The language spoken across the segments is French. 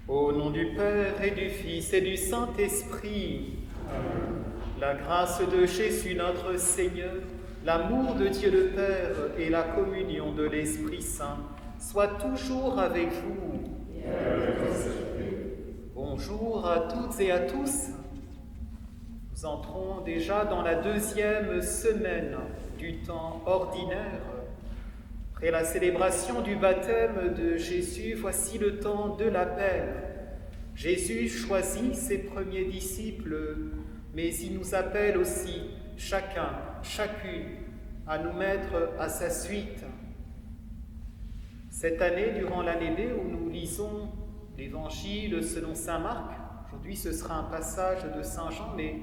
Au nom du Père et du Fils et du Saint-Esprit, la grâce de Jésus notre Seigneur, l'amour de Dieu le Père et la communion de l'Esprit Saint soient toujours avec vous. Bonjour à toutes et à tous. Nous entrons déjà dans la deuxième semaine du temps ordinaire. Après la célébration du baptême de Jésus, voici le temps de l'appel. Jésus choisit ses premiers disciples, mais il nous appelle aussi, chacun, chacune, à nous mettre à sa suite. Cette année, durant l'année B, où nous lisons l'Évangile selon saint Marc, aujourd'hui ce sera un passage de saint Jean, mais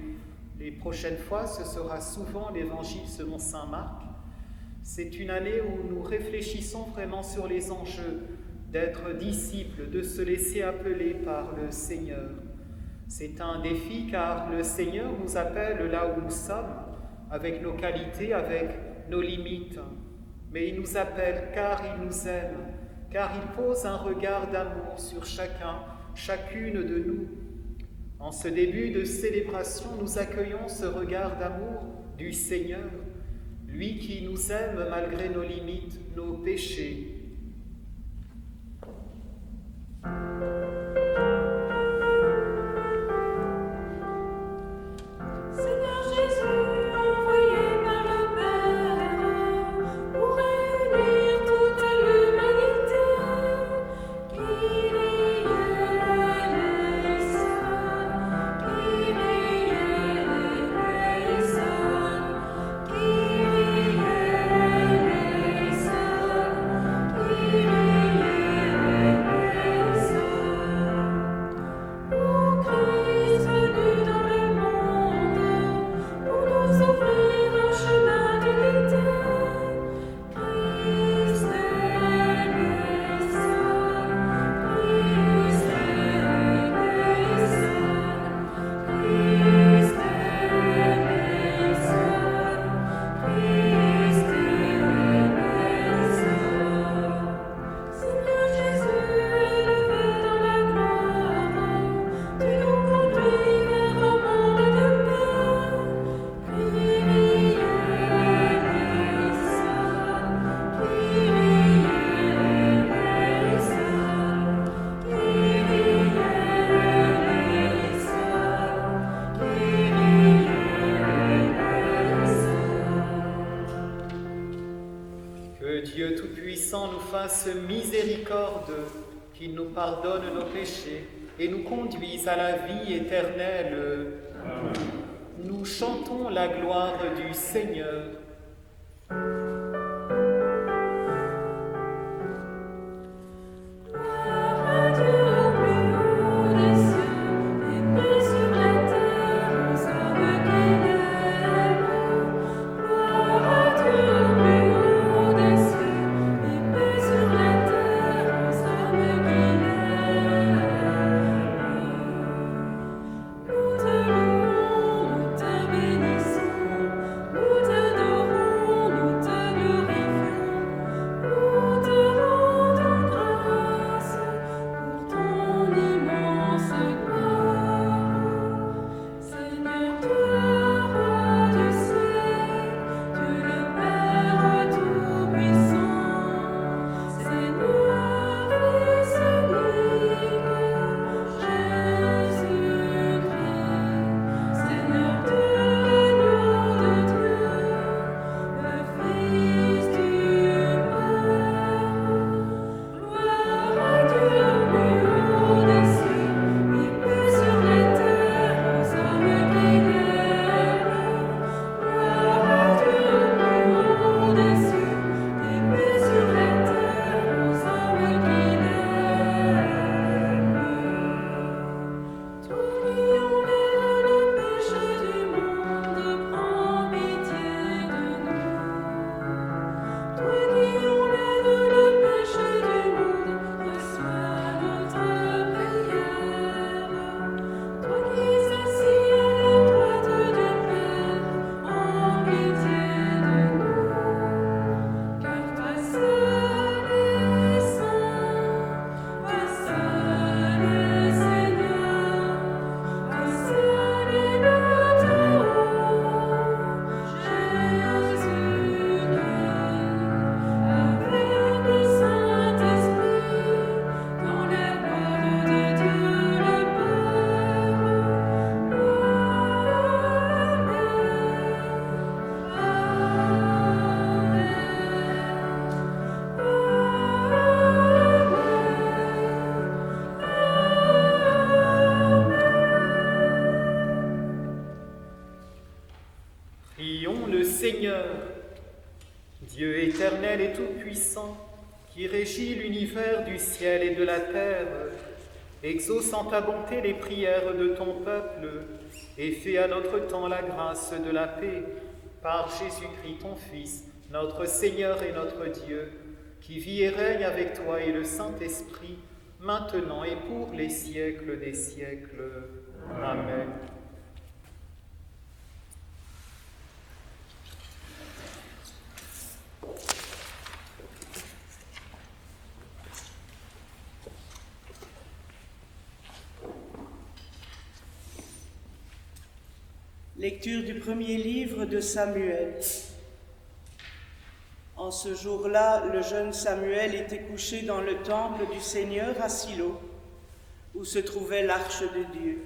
les prochaines fois ce sera souvent l'Évangile selon saint Marc. C'est une année où nous réfléchissons vraiment sur les enjeux d'être disciples, de se laisser appeler par le Seigneur. C'est un défi car le Seigneur nous appelle là où nous sommes, avec nos qualités, avec nos limites. Mais il nous appelle car il nous aime, car il pose un regard d'amour sur chacun, chacune de nous. En ce début de célébration, nous accueillons ce regard d'amour du Seigneur, lui qui nous aime malgré nos limites, nos péchés. Dieu Tout-Puissant nous fasse miséricorde, qu'il nous pardonne nos péchés et nous conduise à la vie éternelle. Amen. Nous chantons la gloire du Seigneur. Nous t'adorons, nous Tout-Puissant, qui régit l'univers du ciel et de la terre, exauce en ta bonté les prières de ton peuple et fais à notre temps la grâce de la paix par Jésus-Christ ton Fils, notre Seigneur et notre Dieu, qui vit et règne avec toi et le Saint-Esprit, maintenant et pour les siècles des siècles. Amen. Lecture du premier livre de Samuel. En ce jour-là, le jeune Samuel était couché dans le temple du Seigneur à Silo, où se trouvait l'arche de Dieu.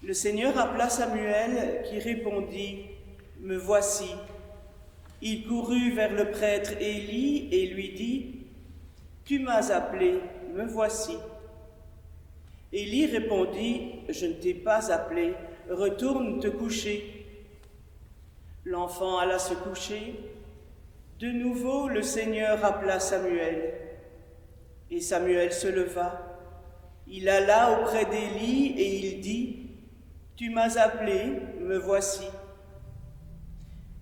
Le Seigneur appela Samuel, qui répondit « Me voici ». Il courut vers le prêtre Élie et lui dit « Tu m'as appelé, me voici ». Élie répondit « Je ne t'ai pas appelé, retourne te coucher. » L'enfant alla se coucher. De nouveau, le Seigneur appela Samuel. Et Samuel se leva. Il alla auprès d'Élie et il dit « Tu m'as appelé, me voici. »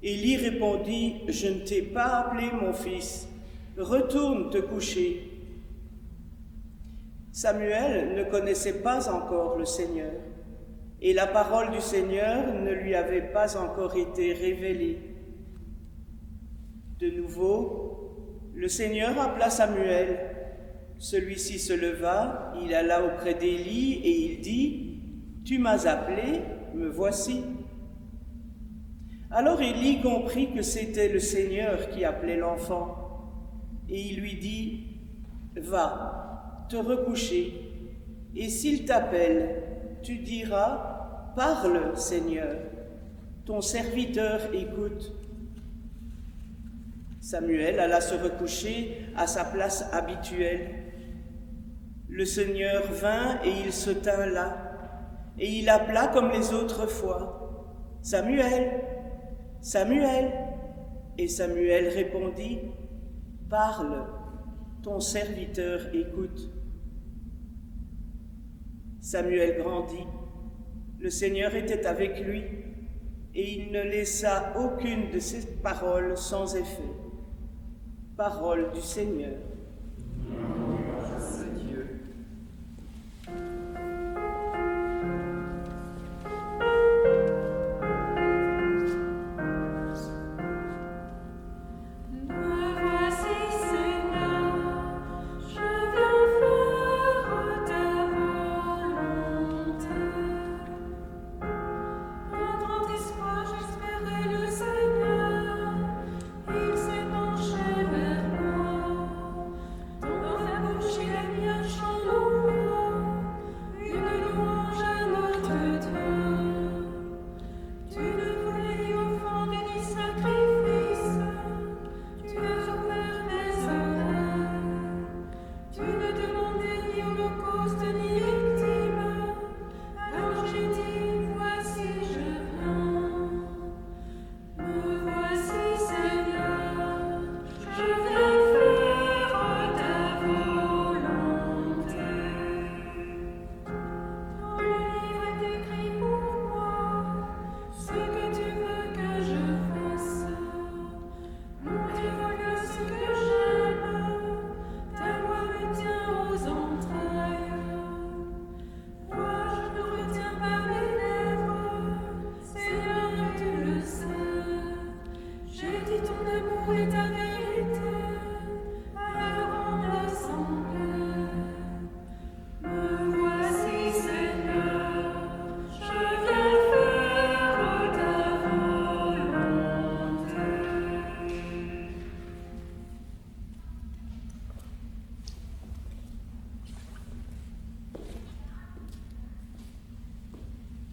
Élie répondit « Je ne t'ai pas appelé, mon fils. Retourne te coucher. » Samuel ne connaissait pas encore le Seigneur, et la parole du Seigneur ne lui avait pas encore été révélée. De nouveau, le Seigneur appela Samuel. Celui-ci se leva, il alla auprès d'Élie et il dit « Tu m'as appelé, me voici. » Alors Élie comprit que c'était le Seigneur qui appelait l'enfant, et il lui dit « Va, te recoucher, et s'il t'appelle, tu diras « Parle, Seigneur, ton serviteur écoute. » Samuel alla se recoucher à sa place habituelle. Le Seigneur vint et il se tint là, et il appela comme les autres fois « Samuel, Samuel !» Et Samuel répondit « Parle, ton serviteur écoute. » Samuel grandit, le Seigneur était avec lui, et il ne laissa aucune de ses paroles sans effet. Parole du Seigneur. Grâce à Dieu.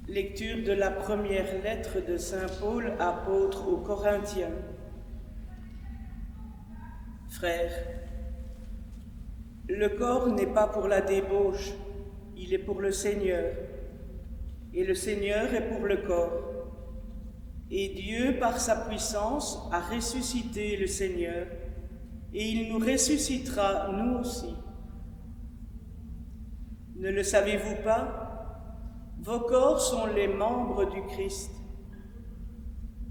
Lecture de la première lettre de Saint Paul, apôtre aux Corinthiens. Frères, le corps n'est pas pour la débauche, il est pour le Seigneur, et le Seigneur est pour le corps. Et Dieu, par sa puissance, a ressuscité le Seigneur, et il nous ressuscitera, nous aussi. Ne le savez-vous pas? Vos corps sont les membres du Christ.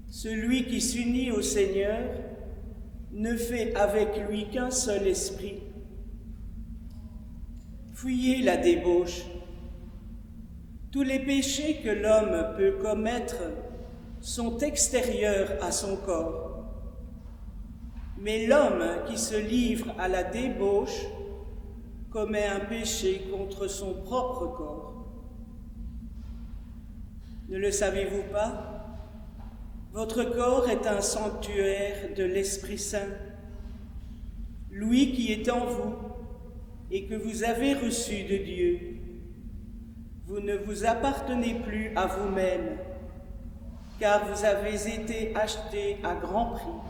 Celui qui s'unit au Seigneur ne fait avec lui qu'un seul esprit. Fuyez la débauche. Tous les péchés que l'homme peut commettre sont extérieurs à son corps. Mais l'homme qui se livre à la débauche commet un péché contre son propre corps. Ne le savez-vous pas? Votre corps est un sanctuaire de l'Esprit Saint, lui qui est en vous et que vous avez reçu de Dieu. Vous ne vous appartenez plus à vous-même, car vous avez été achetés à grand prix.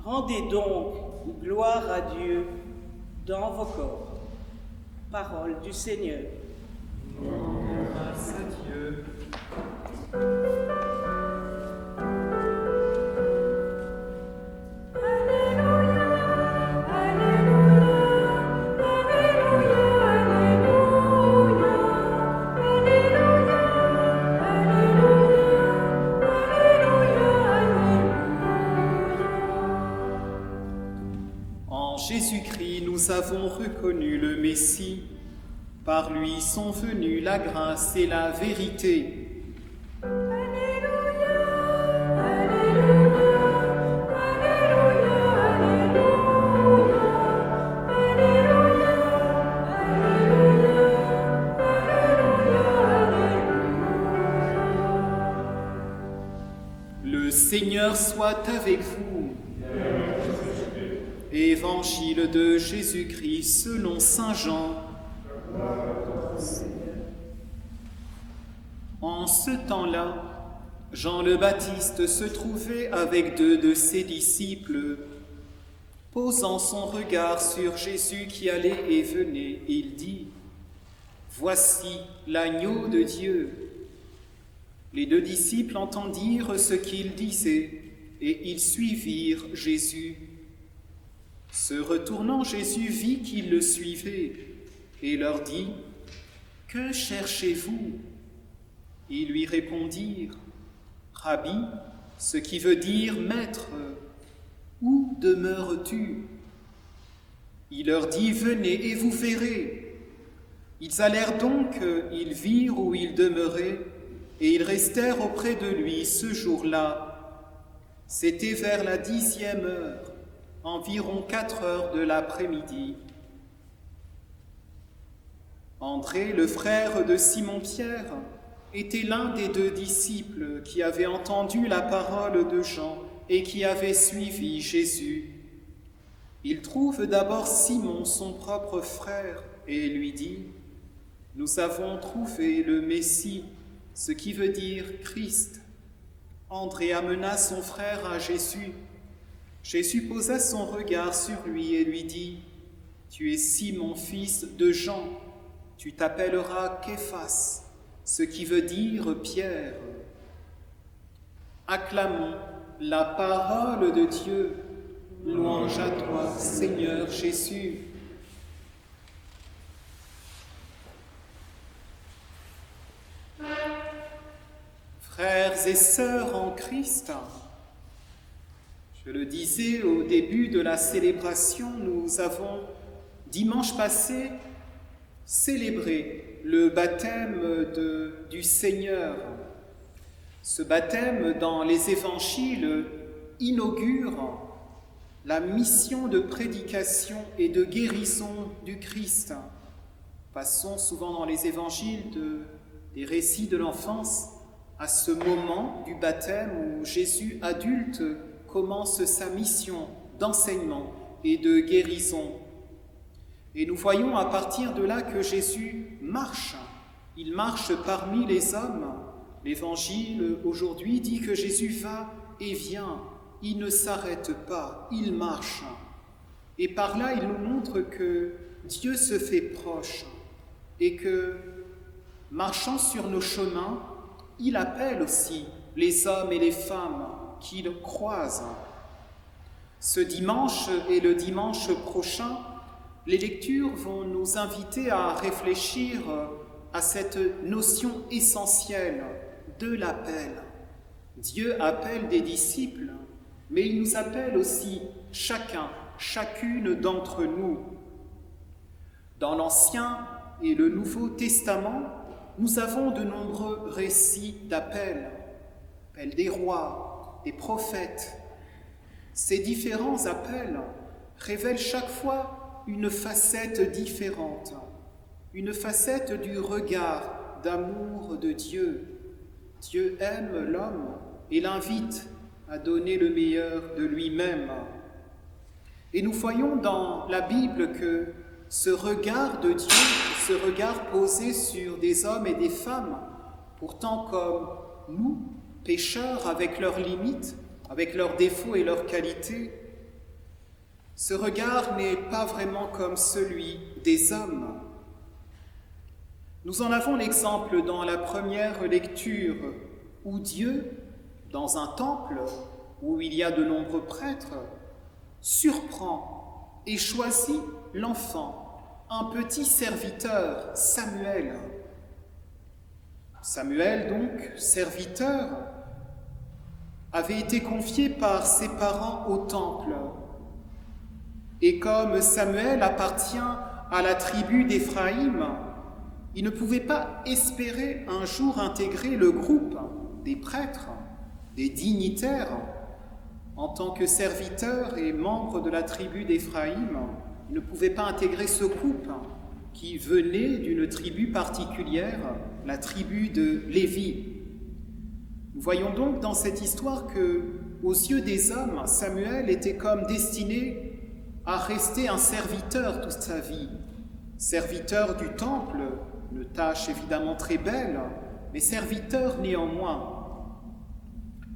Rendez donc gloire à Dieu dans vos corps. Parole du Seigneur. Grâce à Dieu. En Jésus-Christ, nous avons reconnu le Messie. Par lui sont venues la grâce et la vérité. Alléluia, Alléluia, Alléluia, Alléluia, Alléluia. Le Seigneur soit avec vous. Évangile de Jésus-Christ selon saint Jean. En ce temps-là, Jean le Baptiste se trouvait avec 2 de ses disciples. Posant son regard sur Jésus qui allait et venait, il dit : « Voici l'agneau de Dieu. » Les 2 disciples entendirent ce qu'il disait, et ils suivirent Jésus. Se retournant, Jésus vit qu'ils le suivaient, et leur dit : « Que cherchez-vous » Ils lui répondirent : « Rabbi, ce qui veut dire maître, où demeures-tu » Il leur dit : « Venez et vous verrez. » Ils allèrent donc, ils virent où il demeurait, et ils restèrent auprès de lui ce jour-là. C'était vers la 10e heure, environ 4 heures de l'après-midi. André, le frère de Simon-Pierre, était l'un des 2 disciples qui avaient entendu la parole de Jean et qui avaient suivi Jésus. Il trouve d'abord Simon, son propre frère, et lui dit : « Nous avons trouvé le Messie, ce qui veut dire Christ. » André amena son frère à Jésus. Jésus posa son regard sur lui et lui dit : « Tu es Simon, fils de Jean, tu t'appelleras Képhas, ce qui veut dire Pierre. » Acclamons la parole de Dieu. Louange à toi, Seigneur Jésus. Frères et sœurs en Christ, je le disais au début de la célébration, nous avons, dimanche passé, célébré le baptême du Seigneur. Ce baptême dans les évangiles inaugure la mission de prédication et de guérison du Christ. Passons souvent dans les évangiles des récits de l'enfance à ce moment du baptême où Jésus adulte commence sa mission d'enseignement et de guérison. Et nous voyons à partir de là que Jésus marche. Il marche parmi les hommes. L'Évangile aujourd'hui dit que Jésus va et vient. Il ne s'arrête pas, il marche. Et par là, il nous montre que Dieu se fait proche et que, marchant sur nos chemins, il appelle aussi les hommes et les femmes qu'il croise. Ce dimanche et le dimanche prochain, les lectures vont nous inviter à réfléchir à cette notion essentielle de l'appel. Dieu appelle des disciples, mais il nous appelle aussi chacune d'entre nous. Dans l'Ancien et le Nouveau Testament, nous avons de nombreux récits d'appels, appels des rois, des prophètes. Ces différents appels révèlent chaque fois une facette différente, une facette du regard d'amour de Dieu. Dieu aime l'homme et l'invite à donner le meilleur de lui-même. Et nous voyons dans la Bible que ce regard de Dieu, ce regard posé sur des hommes et des femmes, pourtant comme nous, pécheurs avec leurs limites, avec leurs défauts et leurs qualités, ce regard n'est pas vraiment comme celui des hommes. Nous en avons l'exemple dans la première lecture où Dieu, dans un temple où il y a de nombreux prêtres, surprend et choisit l'enfant, un petit serviteur, Samuel. Samuel, donc, serviteur, avait été confié par ses parents au temple. Et comme Samuel appartient à la tribu d'Éphraïm, il ne pouvait pas espérer un jour intégrer le groupe des prêtres, des dignitaires. En tant que serviteur et membre de la tribu d'Éphraïm, il ne pouvait pas intégrer ce groupe qui venait d'une tribu particulière, la tribu de Lévi. Nous voyons donc dans cette histoire que, aux yeux des hommes, Samuel était comme destiné à rester un serviteur toute sa vie, serviteur du temple, une tâche évidemment très belle, mais serviteur néanmoins.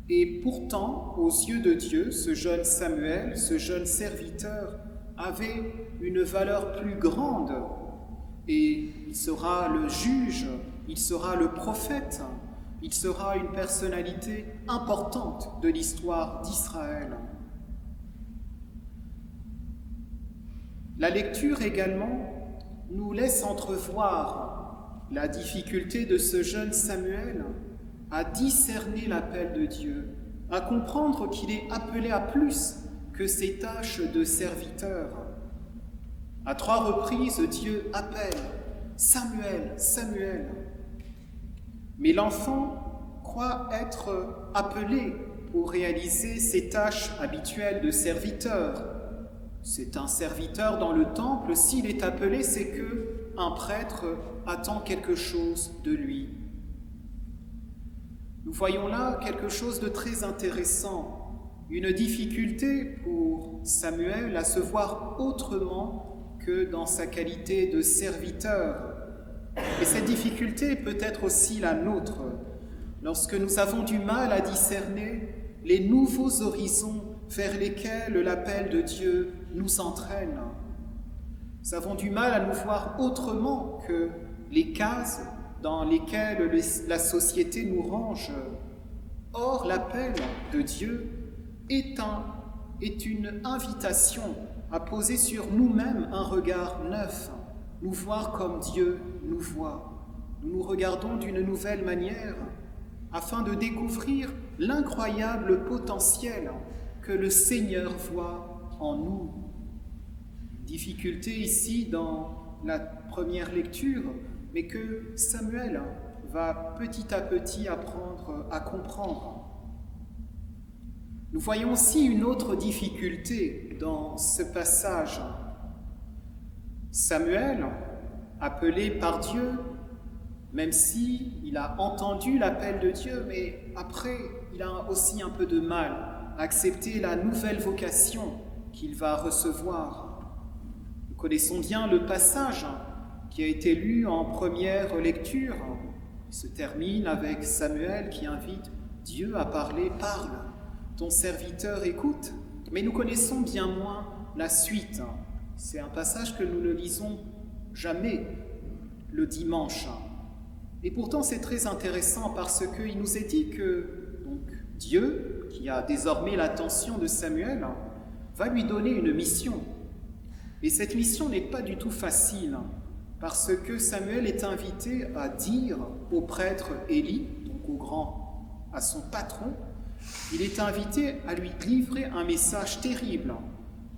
Et pourtant, aux yeux de Dieu, ce jeune Samuel, ce jeune serviteur, avait une valeur plus grande. Et il sera le juge, il sera le prophète, il sera une personnalité importante de l'histoire d'Israël. La lecture également nous laisse entrevoir la difficulté de ce jeune Samuel à discerner l'appel de Dieu, à comprendre qu'il est appelé à plus que ses tâches de serviteur. À 3 reprises, Dieu appelle « Samuel, Samuel ». Mais l'enfant croit être appelé pour réaliser ses tâches habituelles de serviteur. C'est un serviteur dans le temple, s'il est appelé, c'est que un prêtre attend quelque chose de lui. Nous voyons là quelque chose de très intéressant, une difficulté pour Samuel à se voir autrement que dans sa qualité de serviteur. Et cette difficulté peut être aussi la nôtre, lorsque nous avons du mal à discerner les nouveaux horizons vers lesquels l'appel de Dieu nous entraîne. Nous avons du mal à nous voir autrement que les cases dans lesquelles la société nous range. Or, l'appel de Dieu est une invitation à poser sur nous-mêmes un regard neuf, nous voir comme Dieu nous voit. Nous nous regardons d'une nouvelle manière afin de découvrir l'incroyable potentiel que le Seigneur voit en nous. Difficulté ici dans la première lecture, mais que Samuel va petit à petit apprendre à comprendre. Nous voyons aussi une autre difficulté dans ce passage. Samuel, appelé par Dieu, même s'il a entendu l'appel de Dieu, mais après, il a aussi un peu de mal à accepter la nouvelle vocation qu'il va recevoir. Nous connaissons bien le passage qui a été lu en première lecture. Il se termine avec Samuel qui invite Dieu à parler, « Parle, ton serviteur écoute ». Mais nous connaissons bien moins la suite. C'est un passage que nous ne lisons jamais le dimanche. Et pourtant, c'est très intéressant parce qu'il nous est dit que donc, Dieu, qui a désormais l'attention de Samuel, va lui donner une mission. Et cette mission n'est pas du tout facile, parce que Samuel est invité à dire au prêtre Élie, donc au grand, à son patron, il est invité à lui livrer un message terrible,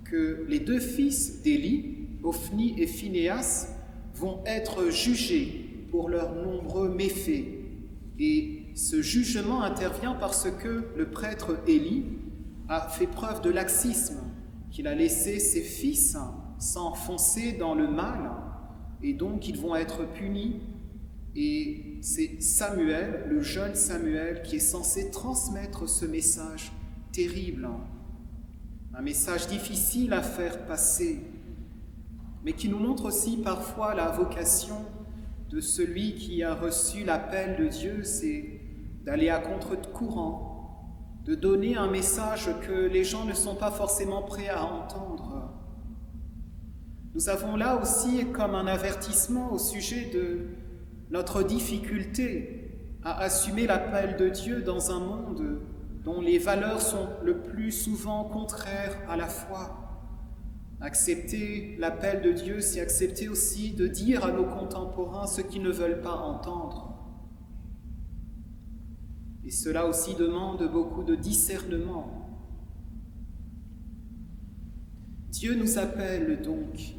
que les 2 fils d'Élie, Ophni et Phinéas, vont être jugés pour leurs nombreux méfaits. Et ce jugement intervient parce que le prêtre Élie a fait preuve de laxisme, qu'il a laissé ses fils s'enfoncer dans le mal, et donc ils vont être punis. Et c'est Samuel, le jeune Samuel, qui est censé transmettre ce message terrible, un message difficile à faire passer, mais qui nous montre aussi parfois la vocation de celui qui a reçu l'appel de Dieu, c'est d'aller à contre-courant, de donner un message que les gens ne sont pas forcément prêts à entendre. Nous avons là aussi comme un avertissement au sujet de notre difficulté à assumer l'appel de Dieu dans un monde dont les valeurs sont le plus souvent contraires à la foi. Accepter l'appel de Dieu, c'est accepter aussi de dire à nos contemporains ce qu'ils ne veulent pas entendre. Et cela aussi demande beaucoup de discernement. Dieu nous appelle donc.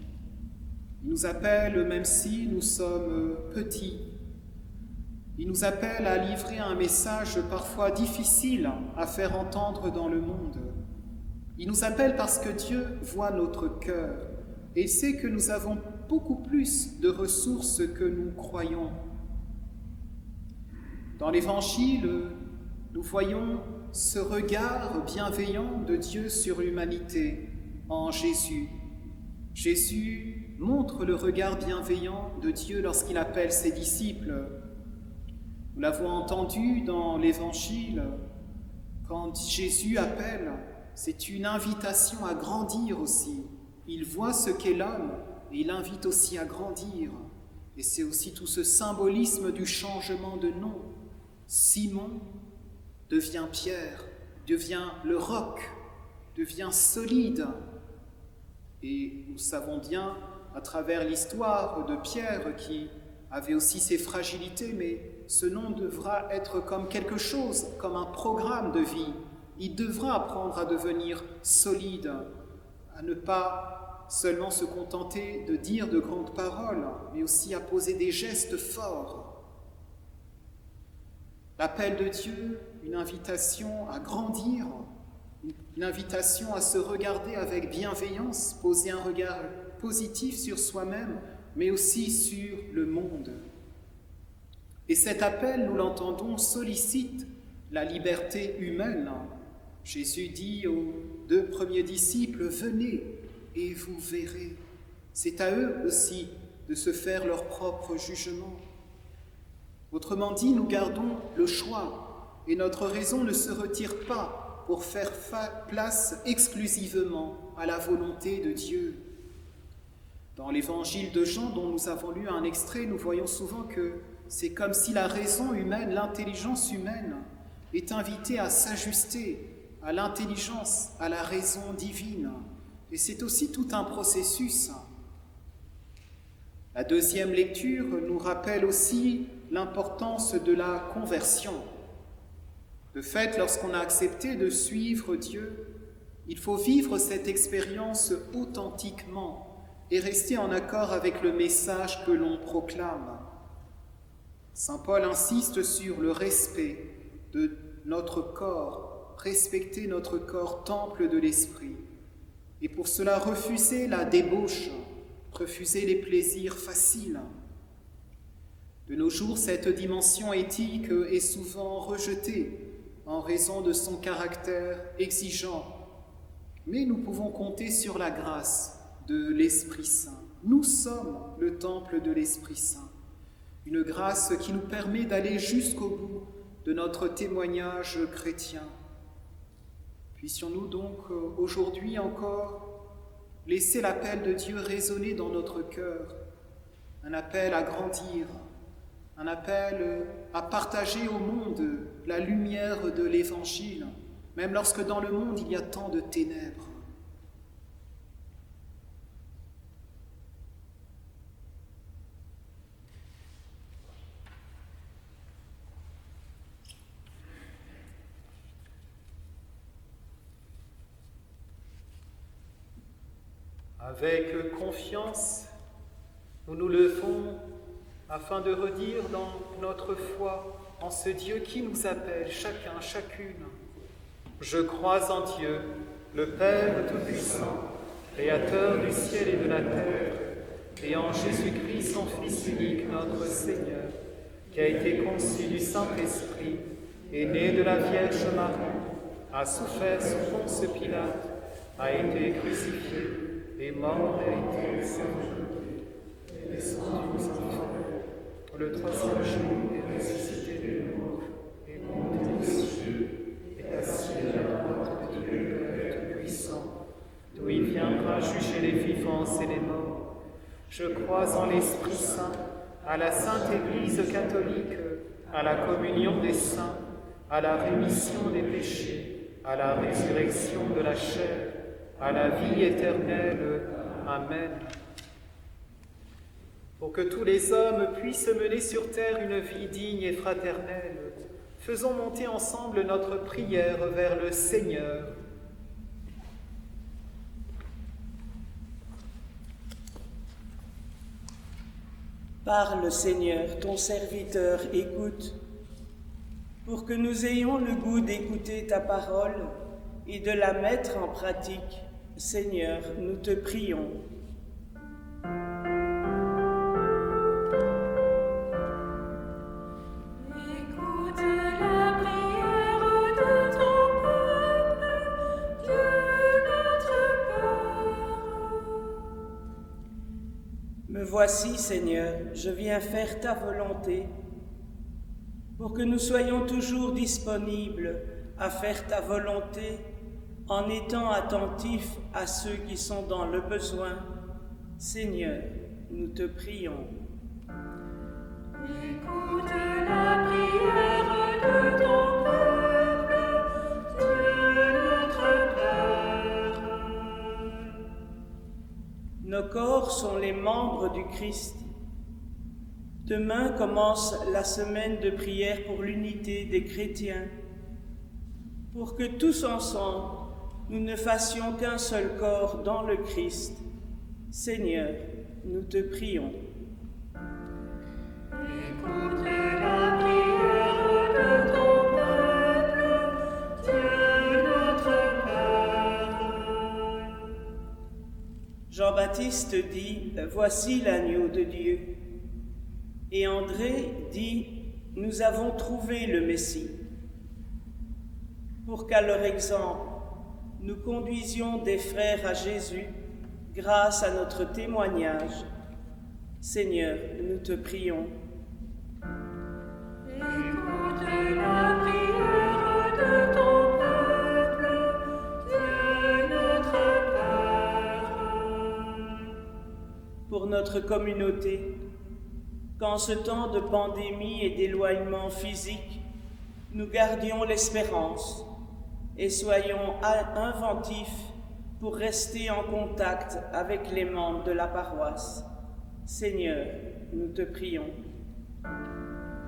Il nous appelle même si nous sommes petits. Il nous appelle à livrer un message parfois difficile à faire entendre dans le monde. Il nous appelle parce que Dieu voit notre cœur et sait que nous avons beaucoup plus de ressources que nous croyons. Dans l'Évangile, nous voyons ce regard bienveillant de Dieu sur l'humanité en Jésus. Jésus montre le regard bienveillant de Dieu lorsqu'il appelle ses disciples. Nous l'avons entendu dans l'Évangile, quand Jésus appelle, c'est une invitation à grandir aussi. Il voit ce qu'est l'homme et il invite aussi à grandir. Et c'est aussi tout ce symbolisme du changement de nom. Simon devient Pierre, devient le roc, devient solide. Et nous savons bien, à travers l'histoire de Pierre, qui avait aussi ses fragilités, mais ce nom devra être comme quelque chose, comme un programme de vie. Il devra apprendre à devenir solide, à ne pas seulement se contenter de dire de grandes paroles, mais aussi à poser des gestes forts. L'appel de Dieu, une invitation à grandir, une invitation à se regarder avec bienveillance, poser un regard positif sur soi-même, mais aussi sur le monde. Et cet appel, nous l'entendons, sollicite la liberté humaine. Jésus dit aux 2 premiers disciples, « Venez et vous verrez ». C'est à eux aussi de se faire leur propre jugement. Autrement dit, nous gardons le choix et notre raison ne se retire pas pour faire place exclusivement à la volonté de Dieu. Dans l'évangile de Jean, dont nous avons lu un extrait, nous voyons souvent que c'est comme si la raison humaine, l'intelligence humaine, est invitée à s'ajuster à l'intelligence, à la raison divine. Et c'est aussi tout un processus. La deuxième lecture nous rappelle aussi l'importance de la conversion. De fait, lorsqu'on a accepté de suivre Dieu, il faut vivre cette expérience authentiquement et rester en accord avec le message que l'on proclame. Saint Paul insiste sur le respect de notre corps, respecter notre corps, temple de l'esprit, et pour cela refuser la débauche, refuser les plaisirs faciles. De nos jours, cette dimension éthique est souvent rejetée en raison de son caractère exigeant, mais nous pouvons compter sur la grâce de l'Esprit Saint. Nous sommes le temple de l'Esprit Saint, une grâce qui nous permet d'aller jusqu'au bout de notre témoignage chrétien. Puissions-nous donc aujourd'hui encore laisser l'appel de Dieu résonner dans notre cœur, un appel à grandir, un appel à partager au monde la lumière de l'Évangile, même lorsque dans le monde il y a tant de ténèbres. Avec confiance, nous nous levons afin de redire dans notre foi en ce Dieu qui nous appelle chacun, chacune. Je crois en Dieu, le Père Tout-Puissant, Créateur du ciel et de la terre, et en Jésus-Christ, son Fils unique, notre Seigneur, qui a été conçu du Saint-Esprit, est né de la Vierge Marie, a souffert sous Ponce Pilate, a été crucifié, est mort et a été sepulté, est descendu aux enfers. Le troisième jour est ressuscité des morts, est monté aux cieux, est assis à la droite de Dieu le Père Tout-Puissant, d'où il viendra juger les vivants et les morts. Je crois en l'Esprit Saint, à la Sainte Église catholique, à la communion des saints, à la rémission des péchés, à la résurrection de la chair, à la vie éternelle. Amen. Pour que tous les hommes puissent mener sur terre une vie digne et fraternelle, faisons monter ensemble notre prière vers le Seigneur. Parle, Seigneur, ton serviteur écoute, pour que nous ayons le goût d'écouter ta parole et de la mettre en pratique. Seigneur, nous te prions. Écoute la prière de ton peuple, Dieu notre Père. Me voici, Seigneur, je viens faire ta volonté, pour que nous soyons toujours disponibles à faire ta volonté, en étant attentifs à ceux qui sont dans le besoin. Seigneur, nous te prions. Écoute la prière de ton peuple, Dieu notre Père. Nos corps sont les membres du Christ. Demain commence la semaine de prière pour l'unité des chrétiens, pour que tous ensemble, nous ne fassions qu'un seul corps dans le Christ. Seigneur, nous te prions. Écoute la prière de ton peuple, Dieu notre Père. Jean-Baptiste dit « Voici l'agneau de Dieu ». Et André dit « Nous avons trouvé le Messie ». Pour qu'à leur exemple, nous conduisions des frères à Jésus grâce à notre témoignage. Seigneur, nous te prions. Écoute la prière de ton peuple, Dieu notre Père. Pour notre communauté, qu'en ce temps de pandémie et d'éloignement physique, nous gardions l'espérance et soyons inventifs pour rester en contact avec les membres de la paroisse. Seigneur, nous te prions.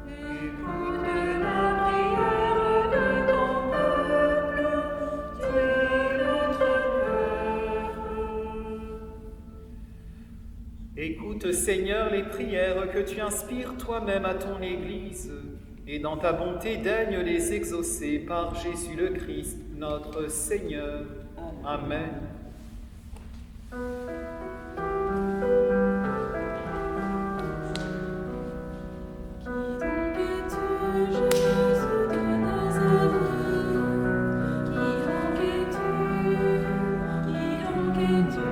Écoute la prière de ton peuple, Dieu notre Père. Écoute, Seigneur, les prières que tu inspires toi-même à ton Église, et dans ta bonté daigne les exaucer par Jésus le Christ, notre Seigneur. Amen. Qui donc es-tu?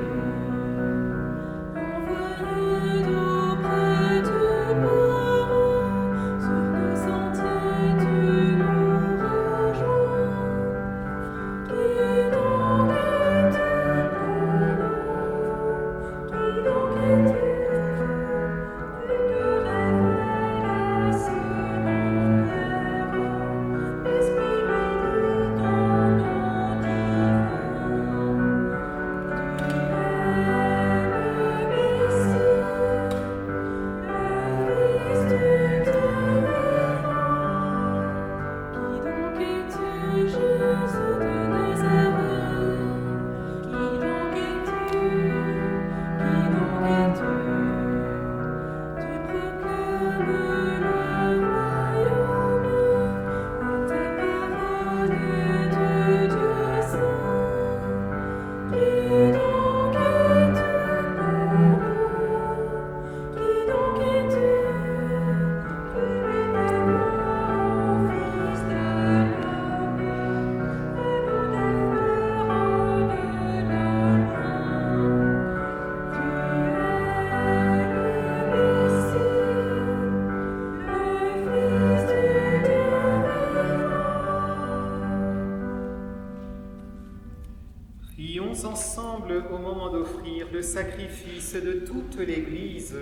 sacrifice de toute l'Église.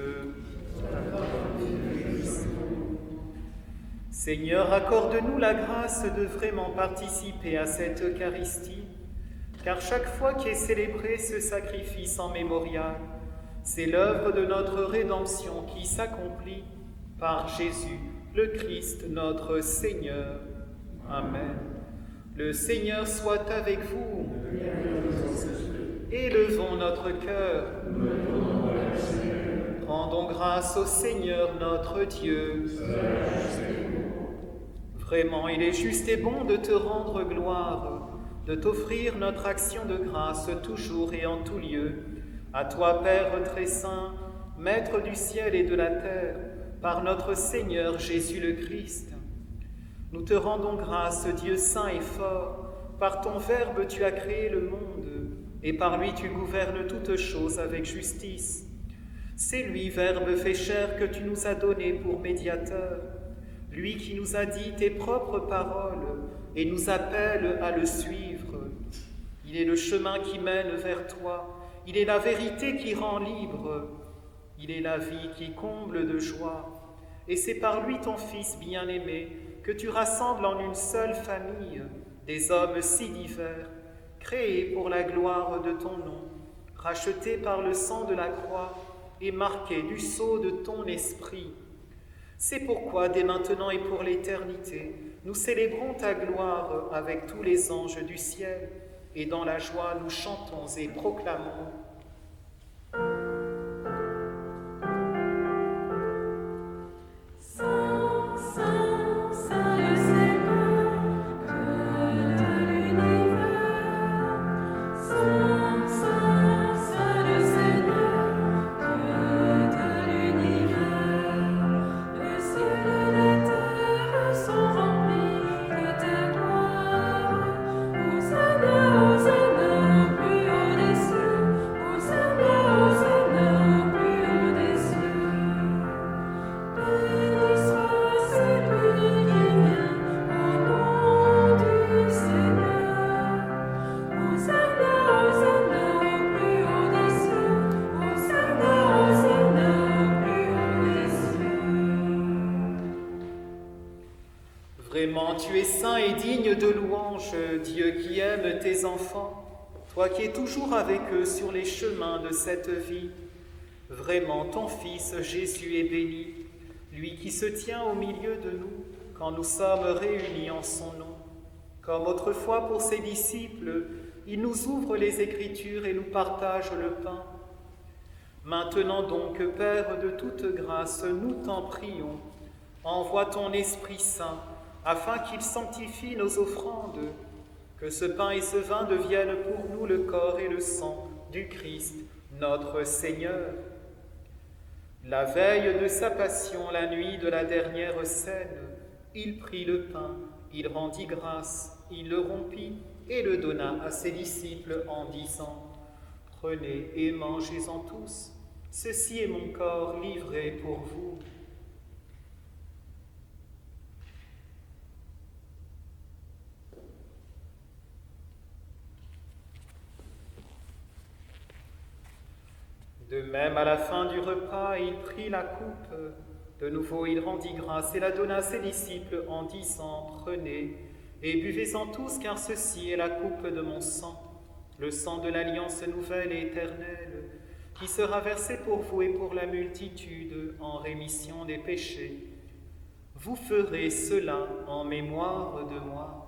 Seigneur, accorde-nous la grâce de vraiment participer à cette Eucharistie, car chaque fois qu'est célébré ce sacrifice en mémorial, c'est l'œuvre de notre rédemption qui s'accomplit par Jésus, le Christ, notre Seigneur. Amen. Le Seigneur soit avec vous. Élevons notre cœur. Rendons grâce au Seigneur notre Dieu. Vraiment, il est juste et bon de te rendre gloire, de t'offrir notre action de grâce toujours et en tout lieu. À toi, Père très saint, Maître du ciel et de la terre, par notre Seigneur Jésus le Christ. Nous te rendons grâce, Dieu saint et fort, par ton Verbe tu as créé le monde, et par lui tu gouvernes toutes choses avec justice. C'est lui, Verbe fait chair, que tu nous as donné pour médiateur, lui qui nous a dit tes propres paroles et nous appelle à le suivre. Il est le chemin qui mène vers toi, il est la vérité qui rend libre, il est la vie qui comble de joie. Et c'est par lui, ton Fils bien-aimé, que tu rassembles en une seule famille des hommes si divers, créés pour la gloire de ton nom, rachetés par le sang de la croix et marqués du sceau de ton esprit. C'est pourquoi, dès maintenant et pour l'éternité, nous célébrons ta gloire avec tous les anges du ciel, et dans la joie nous chantons et proclamons. Vraiment, tu es saint et digne de louange, Dieu qui aime tes enfants, toi qui es toujours avec eux sur les chemins de cette vie. Vraiment, ton Fils Jésus est béni, lui qui se tient au milieu de nous quand nous sommes réunis en son nom. Comme autrefois pour ses disciples, il nous ouvre les Écritures et nous partage le pain. Maintenant donc, Père de toute grâce, nous t'en prions, envoie ton Esprit Saint, afin qu'il sanctifie nos offrandes, que ce pain et ce vin deviennent pour nous le corps et le sang du Christ, notre Seigneur. La veille de sa passion, la nuit de la dernière scène, il prit le pain, il rendit grâce, il le rompit et le donna à ses disciples en disant : « Prenez et mangez-en tous, ceci est mon corps livré pour vous. » De même, à la fin du repas, il prit la coupe. De nouveau, il rendit grâce et la donna à ses disciples en disant : « Prenez et buvez-en tous, car ceci est la coupe de mon sang, le sang de l'alliance nouvelle et éternelle, qui sera versé pour vous et pour la multitude en rémission des péchés. Vous ferez cela en mémoire de moi. »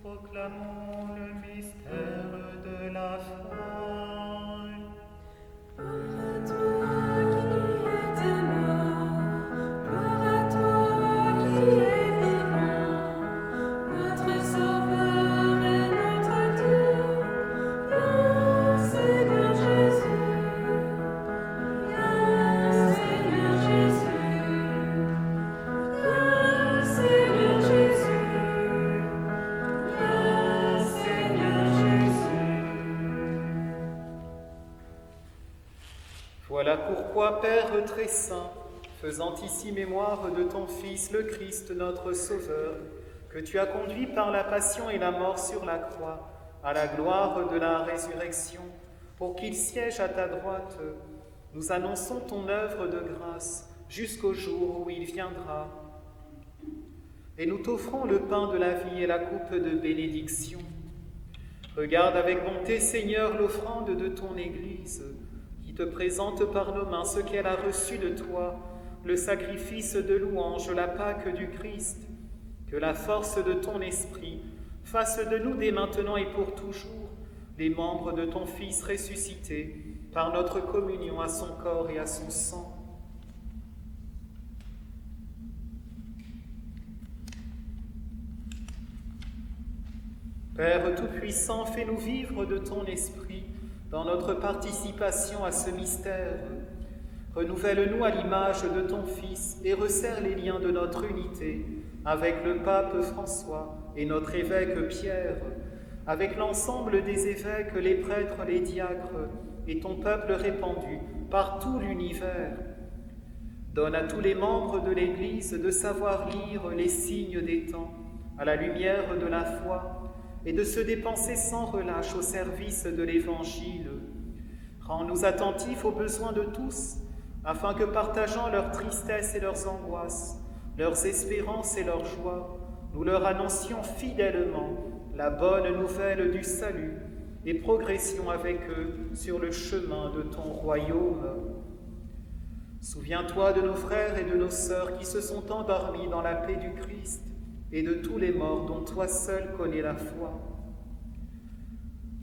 Proclamons le mystère de la foi. Gloire à toi qui étais mort, gloire à toi qui es vivant, toi, Père très saint, faisant ici mémoire de ton Fils, le Christ, notre Sauveur, que tu as conduit par la passion et la mort sur la croix, à la gloire de la résurrection, pour qu'il siège à ta droite, nous annonçons ton œuvre de grâce jusqu'au jour où il viendra. Et nous t'offrons le pain de la vie et la coupe de bénédiction. Regarde avec bonté, Seigneur, l'offrande de ton Église, qui te présente par nos mains ce qu'elle a reçu de toi, le sacrifice de louange, la Pâque du Christ. Que la force de ton esprit fasse de nous dès maintenant et pour toujours les membres de ton Fils ressuscité par notre communion à son corps et à son sang. Père Tout-Puissant, fais-nous vivre de ton esprit dans notre participation à ce mystère. Renouvelle-nous à l'image de ton Fils et resserre les liens de notre unité avec le pape François et notre évêque Pierre, avec l'ensemble des évêques, les prêtres, les diacres et ton peuple répandu par tout l'univers. Donne à tous les membres de l'Église de savoir lire les signes des temps à la lumière de la foi et de se dépenser sans relâche au service de l'Évangile. Rends-nous attentifs aux besoins de tous, afin que, partageant leurs tristesses et leurs angoisses, leurs espérances et leurs joies, nous leur annoncions fidèlement la bonne nouvelle du salut et progressions avec eux sur le chemin de ton royaume. Souviens-toi de nos frères et de nos sœurs qui se sont endormis dans la paix du Christ et de tous les morts dont toi seul connais la foi.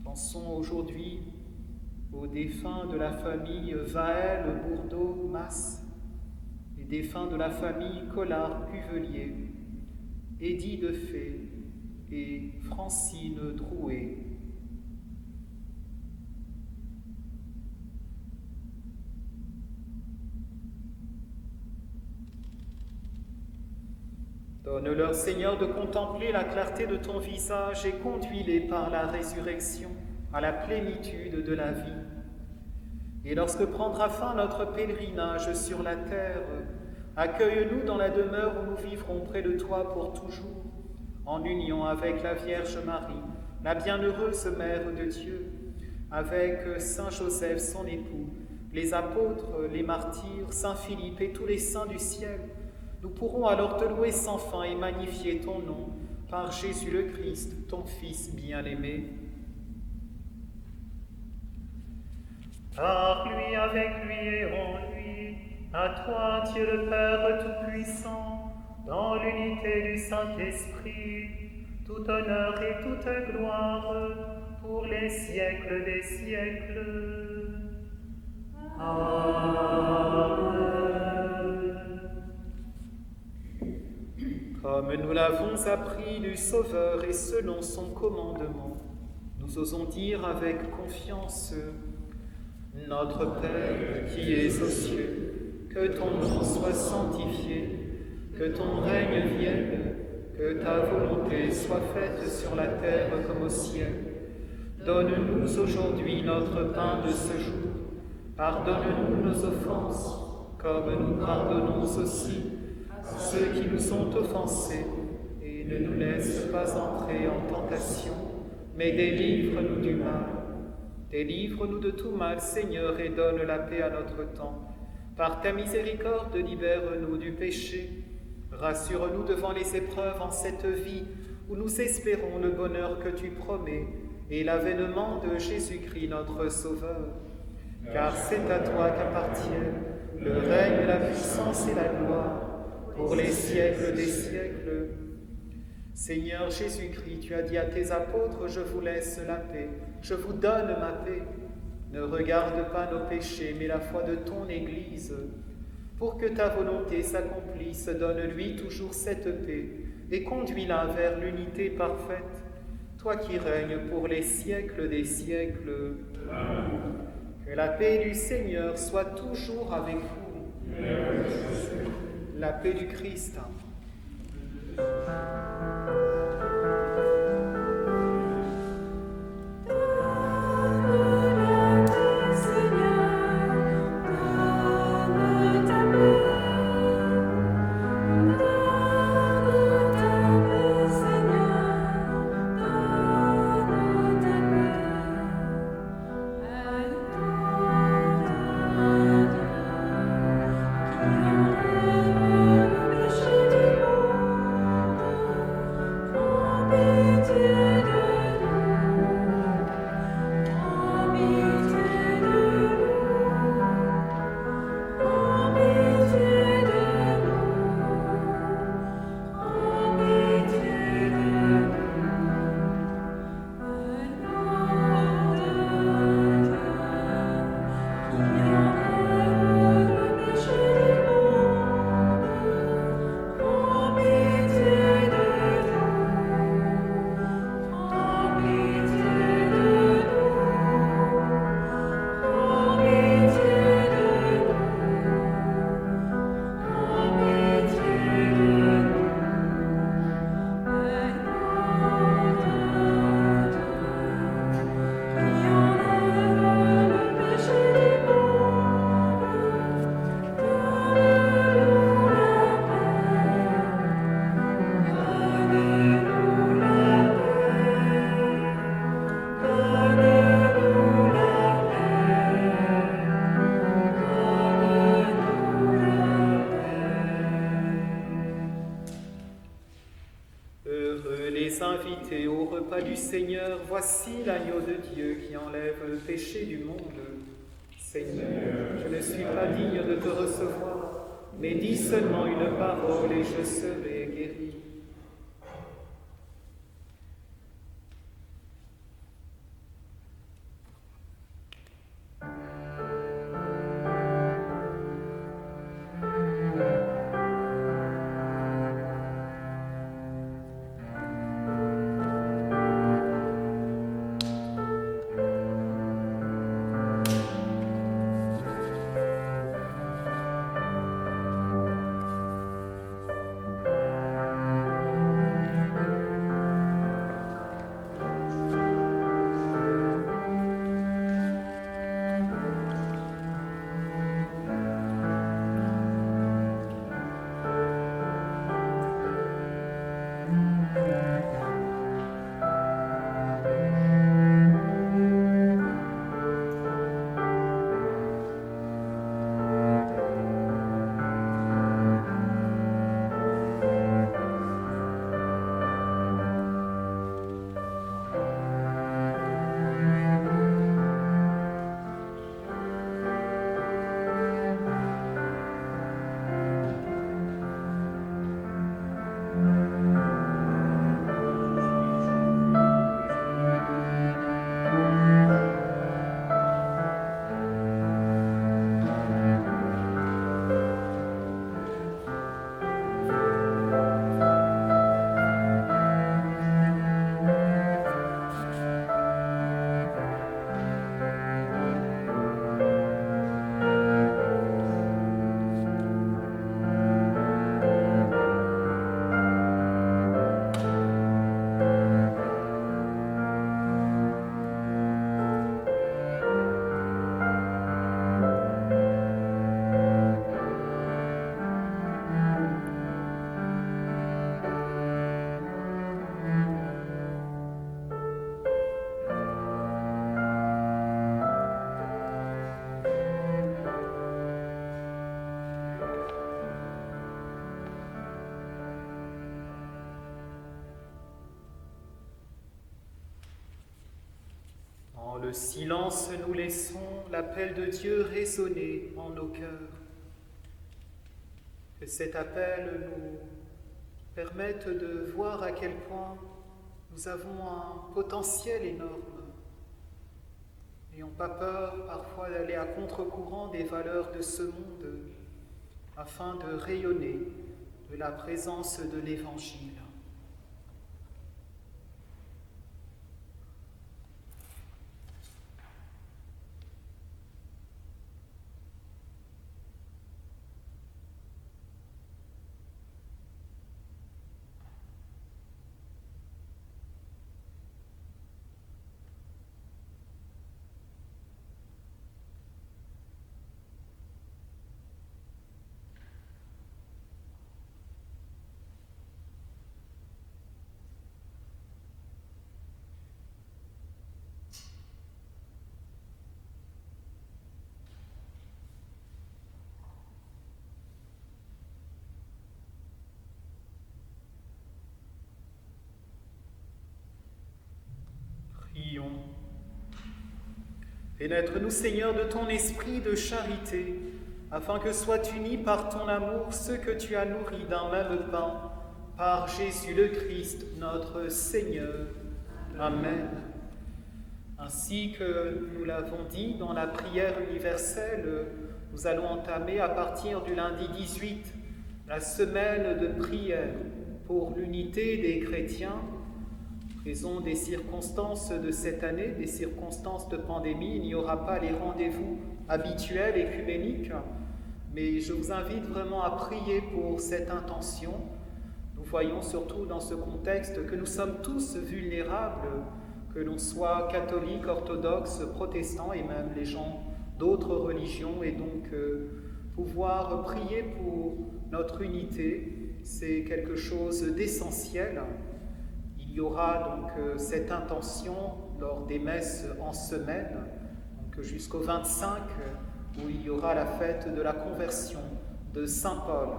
Pensons aujourd'hui aux défunts de la famille Vaël, Bourdeau, Masse, les défunts de la famille Collard, Cuvelier, Édith Defay et Francine Drouet. Donne-leur, Seigneur, de contempler la clarté de ton visage et conduis-les par la résurrection à la plénitude de la vie. Et lorsque prendra fin notre pèlerinage sur la terre, accueille-nous dans la demeure où nous vivrons près de toi pour toujours, en union avec la Vierge Marie, la bienheureuse Mère de Dieu, avec Saint Joseph, son époux, les apôtres, les martyrs, Saint Philippe et tous les saints du ciel. Nous pourrons alors te louer sans fin et magnifier ton nom par Jésus le Christ, ton Fils bien-aimé. Par lui, avec lui et en lui, à toi, Dieu le Père Tout-Puissant, dans l'unité du Saint-Esprit, tout honneur et toute gloire pour les siècles des siècles. Amen. Comme nous l'avons appris du Sauveur et selon son commandement, nous osons dire avec confiance: Notre Père qui es aux cieux, que ton nom soit sanctifié, que ton règne vienne, que ta volonté soit faite sur la terre comme au ciel. Donne-nous aujourd'hui notre pain de ce jour. Pardonne-nous nos offenses, comme nous pardonnons aussi à ceux qui nous ont offensés, et ne nous laisse pas entrer en tentation, mais délivre-nous du mal. Délivre-nous de tout mal, Seigneur, et donne la paix à notre temps. Par ta miséricorde, libère-nous du péché. Rassure-nous devant les épreuves en cette vie, où nous espérons le bonheur que tu promets, et l'avènement de Jésus-Christ, notre Sauveur. Car c'est à toi qu'appartiennent le règne, la puissance et la gloire, pour les siècles des siècles. Seigneur Jésus-Christ, tu as dit à tes apôtres: je vous laisse la paix, je vous donne ma paix. Ne regarde pas nos péchés, mais la foi de ton Église. Pour que ta volonté s'accomplisse, donne-lui toujours cette paix et conduis-la vers l'unité parfaite, toi qui règnes pour les siècles des siècles. Amen. Que la paix du Seigneur soit toujours avec vous. Amen. La paix du Christ. Donne la paix, Seigneur, donne repas du Seigneur, voici l'agneau de Dieu qui enlève le péché du monde. Seigneur, je ne suis pas digne de te recevoir, mais dis seulement une parole et je serai guéri. Le silence, nous laissons l'appel de Dieu résonner en nos cœurs. Que cet appel nous permette de voir à quel point nous avons un potentiel énorme. N'ayons pas peur parfois d'aller à contre-courant des valeurs de ce monde afin de rayonner de la présence de l'Évangile. Prions. Pénètre-nous, Seigneur, de ton esprit de charité, afin que soient unis par ton amour ceux que tu as nourris d'un même pain, par Jésus le Christ, notre Seigneur. Amen. Ainsi que nous l'avons dit dans la prière universelle, nous allons entamer à partir du lundi 18 la semaine de prière pour l'unité des chrétiens. Raison des circonstances de cette année, des circonstances de pandémie, il n'y aura pas les rendez-vous habituels écuméniques, mais je vous invite vraiment à prier pour cette intention. Nous voyons surtout dans ce contexte que nous sommes tous vulnérables, que l'on soit catholique, orthodoxe, protestant et même les gens d'autres religions, et donc pouvoir prier pour notre unité, c'est quelque chose d'essentiel. Il y aura donc cette intention lors des messes en semaine, donc jusqu'au 25, où il y aura la fête de la conversion de Saint Paul.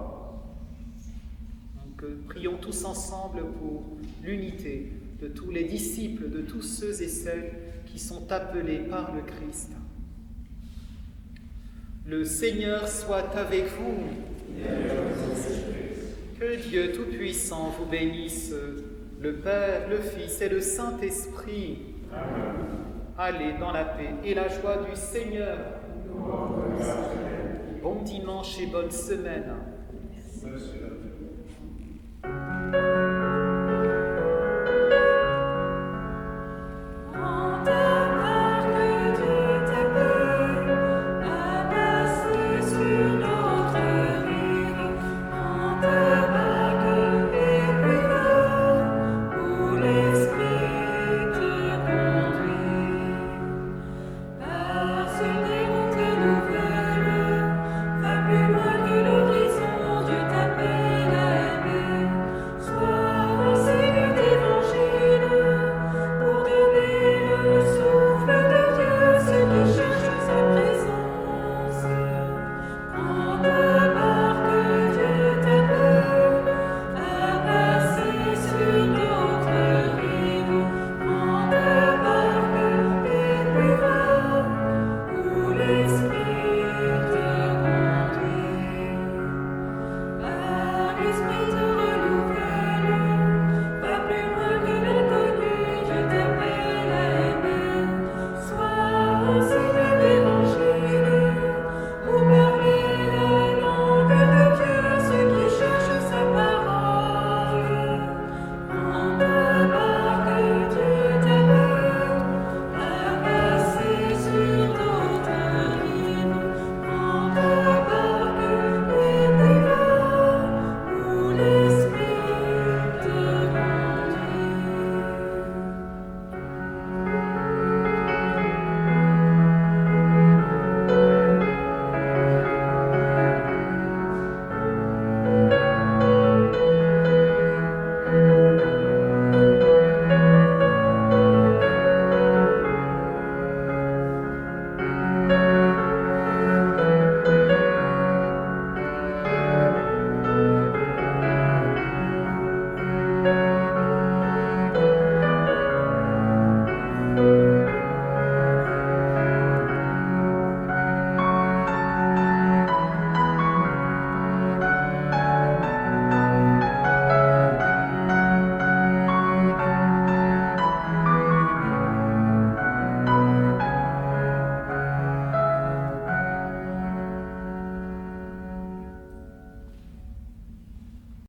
Donc prions tous ensemble pour l'unité de tous les disciples, de tous ceux et celles qui sont appelés par le Christ. Le Seigneur soit avec vous. Que Dieu Tout-Puissant vous bénisse, le Père, le Fils et le Saint-Esprit. Allez dans la paix et la joie du Seigneur. Bon dimanche et bonne semaine.